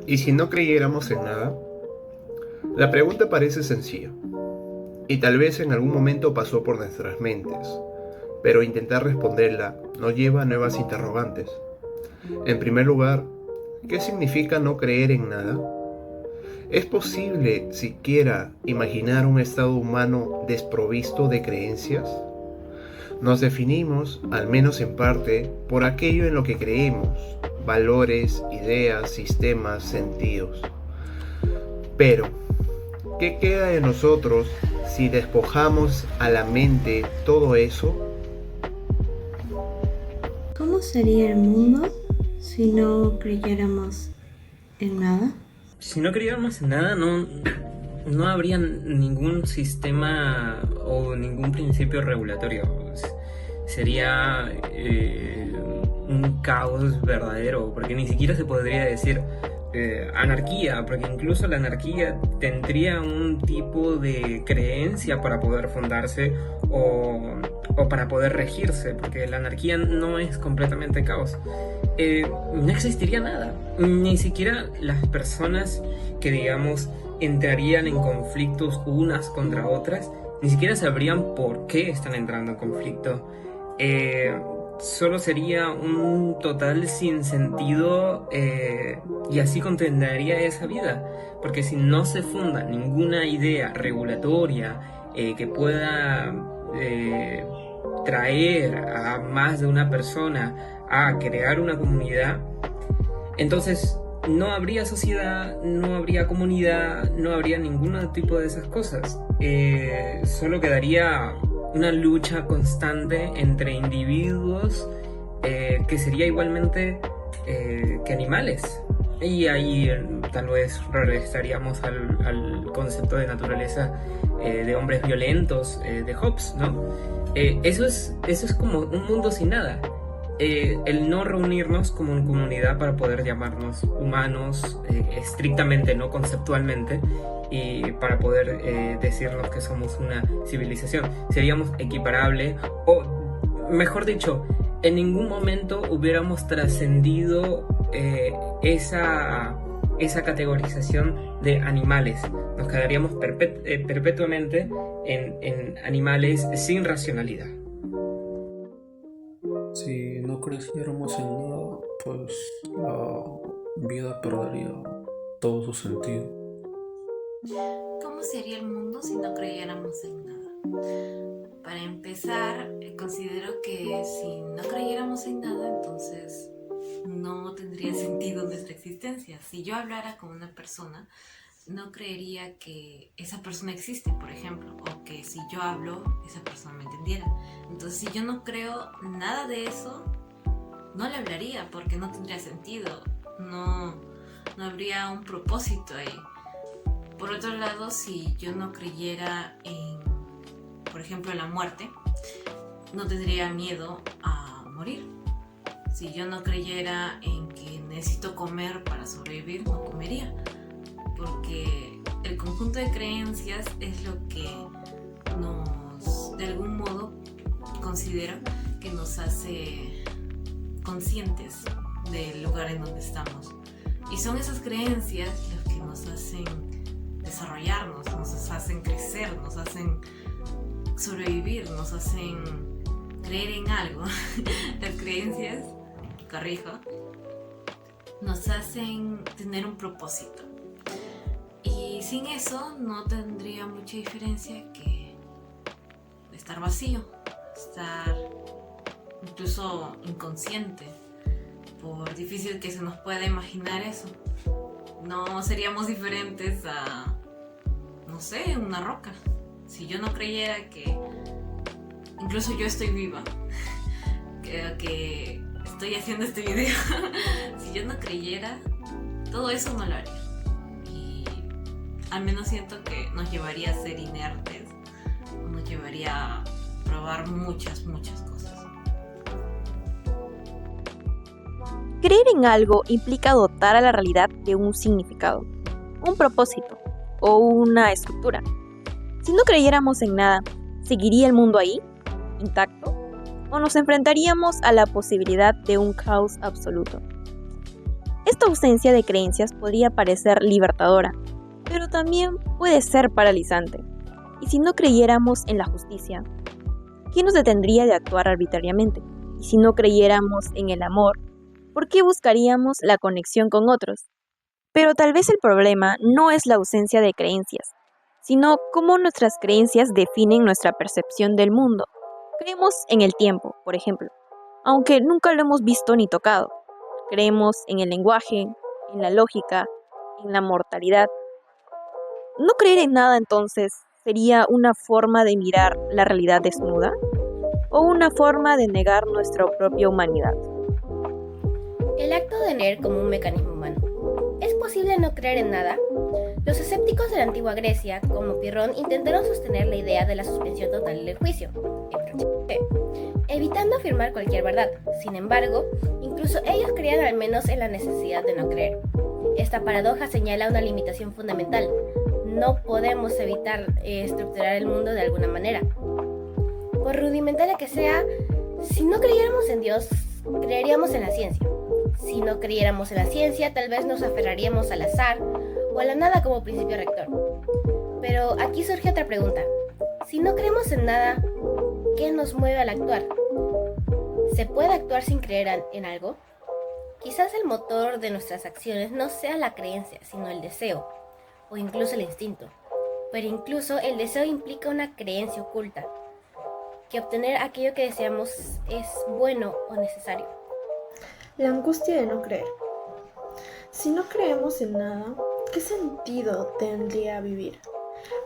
¿Y si no creyéramos en nada? La pregunta parece sencilla, y tal vez en algún momento pasó por nuestras mentes, pero intentar responderla nos lleva a nuevas interrogantes. En primer lugar, ¿qué significa no creer en nada? ¿Es posible siquiera imaginar un estado humano desprovisto de creencias? Nos definimos, al menos en parte, por aquello en lo que creemos, valores, ideas, sistemas, sentidos. Pero, ¿qué queda de nosotros si despojamos a la mente todo eso? ¿Cómo sería el mundo si no creyéramos en nada? Si no creyéramos en nada, no habría ningún sistema o ningún principio regulatorio. Sería un caos verdadero, porque ni siquiera se podría decir anarquía, porque incluso la anarquía tendría un tipo de creencia para poder fundarse o para poder regirse, porque la anarquía no es completamente caos. No existiría nada, ni siquiera las personas que, digamos, entrarían en conflictos unas contra otras, ni siquiera sabrían por qué están entrando en conflicto. Solo sería un total sinsentido, y así contendería esa vida, porque si no se funda ninguna idea regulatoria que pueda traer a más de una persona a crear una comunidad, entonces no habría sociedad, no habría comunidad, no habría ningún tipo de esas cosas. Solo quedaría una lucha constante entre individuos, que sería igualmente que animales. Y ahí tal vez regresaríamos al concepto de naturaleza, de hombres violentos, de Hobbes, ¿no? Eso es como un mundo sin nada. El no reunirnos como en comunidad para poder llamarnos humanos, estrictamente, no conceptualmente, y para poder decirnos que somos una civilización. Seríamos equiparables, o mejor dicho, en ningún momento hubiéramos trascendido esa categorización de animales. Nos quedaríamos perpetuamente en animales sin racionalidad. Si no creciéramos en nada, pues la vida perdería todo su sentido. ¿Cómo sería el mundo si no creyéramos en nada? Para empezar, considero que si no creyéramos en nada, entonces no tendría sentido nuestra existencia. Si yo hablara con una persona, no creería que esa persona existe, por ejemplo, o que si yo hablo, esa persona me entendiera. Entonces, si yo no creo nada de eso, no le hablaría porque no tendría sentido, no habría un propósito ahí. Por otro lado, si yo no creyera en, por ejemplo, en la muerte, no tendría miedo a morir. Si yo no creyera en que necesito comer para sobrevivir, no comería. Porque el conjunto de creencias es lo que nos, de algún modo, considero que nos hace conscientes del lugar en donde estamos. Y son esas creencias las que nos hacen desarrollarnos, nos hacen crecer, nos hacen sobrevivir, nos hacen creer en algo. Las creencias, corrijo, nos hacen tener un propósito. Y sin eso no tendría mucha diferencia que estar vacío, estar incluso inconsciente, por difícil que se nos pueda imaginar eso. No seríamos diferentes a, no sé, una roca. Si yo no creyera que incluso yo estoy viva, que estoy haciendo este video, si yo no creyera, todo eso no lo haría. Y al menos siento que nos llevaría a ser inertes, nos llevaría a probar muchas cosas. Creer en algo implica dotar a la realidad de un significado, un propósito o una estructura. Si no creyéramos en nada, ¿seguiría el mundo ahí, intacto? ¿O nos enfrentaríamos a la posibilidad de un caos absoluto? Esta ausencia de creencias podría parecer libertadora, pero también puede ser paralizante. Y si no creyéramos en la justicia, ¿quién nos detendría de actuar arbitrariamente? Y si no creyéramos en el amor, ¿por qué buscaríamos la conexión con otros? Pero tal vez el problema no es la ausencia de creencias, sino cómo nuestras creencias definen nuestra percepción del mundo. Creemos en el tiempo, por ejemplo, aunque nunca lo hemos visto ni tocado. Creemos en el lenguaje, en la lógica, en la mortalidad. ¿No creer en nada entonces sería una forma de mirar la realidad desnuda? ¿O una forma de negar nuestra propia humanidad? El acto de leer como un mecanismo humano. ¿Es posible no creer en nada? Los escépticos de la antigua Grecia, como Pirrón, intentaron sostener la idea de la suspensión total del juicio, evitando afirmar cualquier verdad. Sin embargo, incluso ellos creían al menos en la necesidad de no creer. Esta paradoja señala una limitación fundamental. No podemos evitar estructurar el mundo de alguna manera. Por rudimentaria que sea, si no creyéramos en Dios, creeríamos en la ciencia. Si no creyéramos en la ciencia, tal vez nos aferraríamos al azar o a la nada como principio rector. Pero aquí surge otra pregunta. Si no creemos en nada, ¿qué nos mueve al actuar? ¿Se puede actuar sin creer en algo? Quizás el motor de nuestras acciones no sea la creencia, sino el deseo, o incluso el instinto. Pero incluso el deseo implica una creencia oculta, que obtener aquello que deseamos es bueno o necesario. La angustia de no creer. Si no creemos en nada, ¿qué sentido tendría vivir?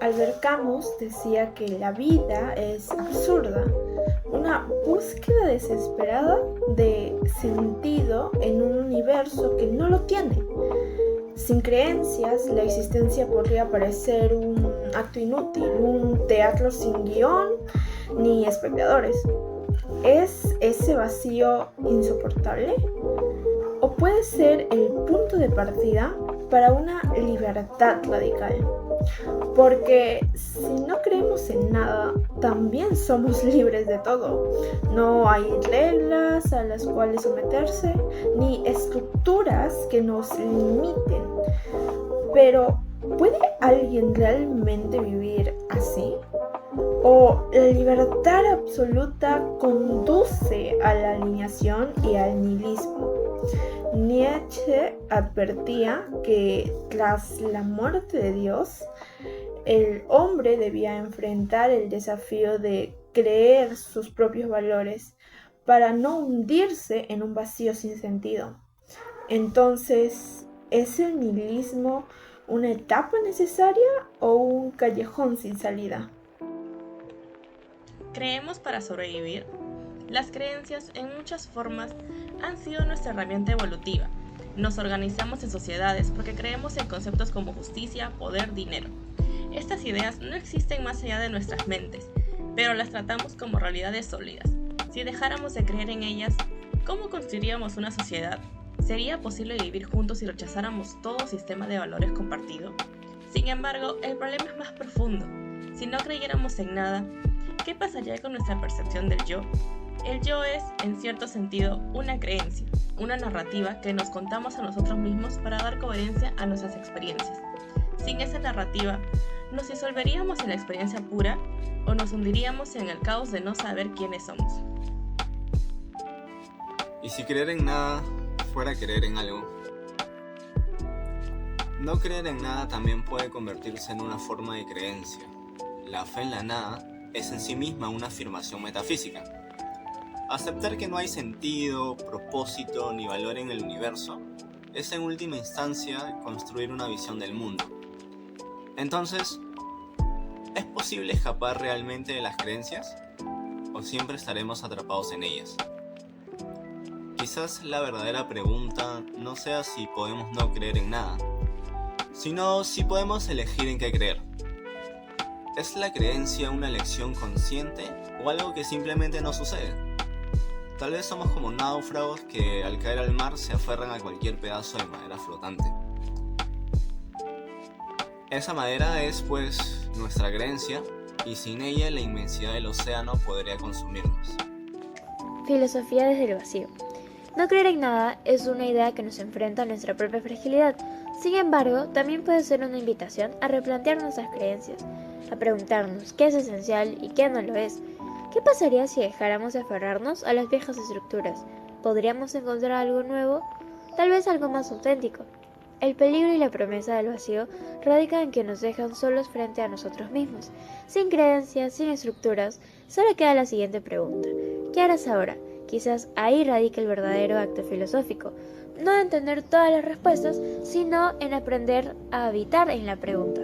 Albert Camus decía que la vida es absurda, una búsqueda desesperada de sentido en un universo que no lo tiene. Sin creencias, la existencia podría parecer un acto inútil, un teatro sin guión ni espectadores. ¿Es ese vacío insoportable? ¿O puede ser el punto de partida para una libertad radical? Porque si no creemos en nada, también somos libres de todo. No hay reglas a las cuales someterse, ni estructuras que nos limiten. Pero, ¿puede alguien realmente vivir así? ¿O la libertad absoluta conduce a la alineación y al nihilismo? Nietzsche advertía que tras la muerte de Dios, el hombre debía enfrentar el desafío de creer sus propios valores para no hundirse en un vacío sin sentido. Entonces, ¿es el nihilismo una etapa necesaria o un callejón sin salida? Creemos para sobrevivir. Las creencias en muchas formas han sido nuestra herramienta evolutiva. Nos organizamos en sociedades porque creemos en conceptos como justicia, poder, dinero. Estas ideas no existen más allá de nuestras mentes, pero las tratamos como realidades sólidas. Si dejáramos de creer en ellas, ¿cómo construiríamos una sociedad? ¿Sería posible vivir juntos si rechazáramos todo sistema de valores compartido? Sin embargo, el problema es más profundo. Si no creyéramos en nada, ¿qué pasaría con nuestra percepción del yo? El yo es, en cierto sentido, una creencia, una narrativa que nos contamos a nosotros mismos para dar coherencia a nuestras experiencias. Sin esa narrativa, ¿nos disolveríamos en la experiencia pura o nos hundiríamos en el caos de no saber quiénes somos? ¿Y si creer en nada fuera creer en algo? No creer en nada también puede convertirse en una forma de creencia. La fe en la nada es en sí misma una afirmación metafísica. Aceptar que no hay sentido, propósito ni valor en el universo es en última instancia construir una visión del mundo. Entonces, ¿es posible escapar realmente de las creencias? ¿O siempre estaremos atrapados en ellas? Quizás la verdadera pregunta no sea si podemos no creer en nada, sino si podemos elegir en qué creer. ¿Es la creencia una elección consciente o algo que simplemente no sucede? Tal vez somos como náufragos que al caer al mar se aferran a cualquier pedazo de madera flotante. Esa madera es pues nuestra creencia y sin ella la inmensidad del océano podría consumirnos. Filosofía desde el vacío. No creer en nada es una idea que nos enfrenta a nuestra propia fragilidad. Sin embargo, también puede ser una invitación a replantear nuestras creencias, a preguntarnos qué es esencial y qué no lo es. ¿Qué pasaría si dejáramos de aferrarnos a las viejas estructuras? ¿Podríamos encontrar algo nuevo? Tal vez algo más auténtico. El peligro y la promesa del vacío radican en que nos dejan solos frente a nosotros mismos, sin creencias, sin estructuras. Solo queda la siguiente pregunta: ¿qué harás ahora? Quizás ahí radica el verdadero acto filosófico, no en tener todas las respuestas, sino en aprender a habitar en la pregunta.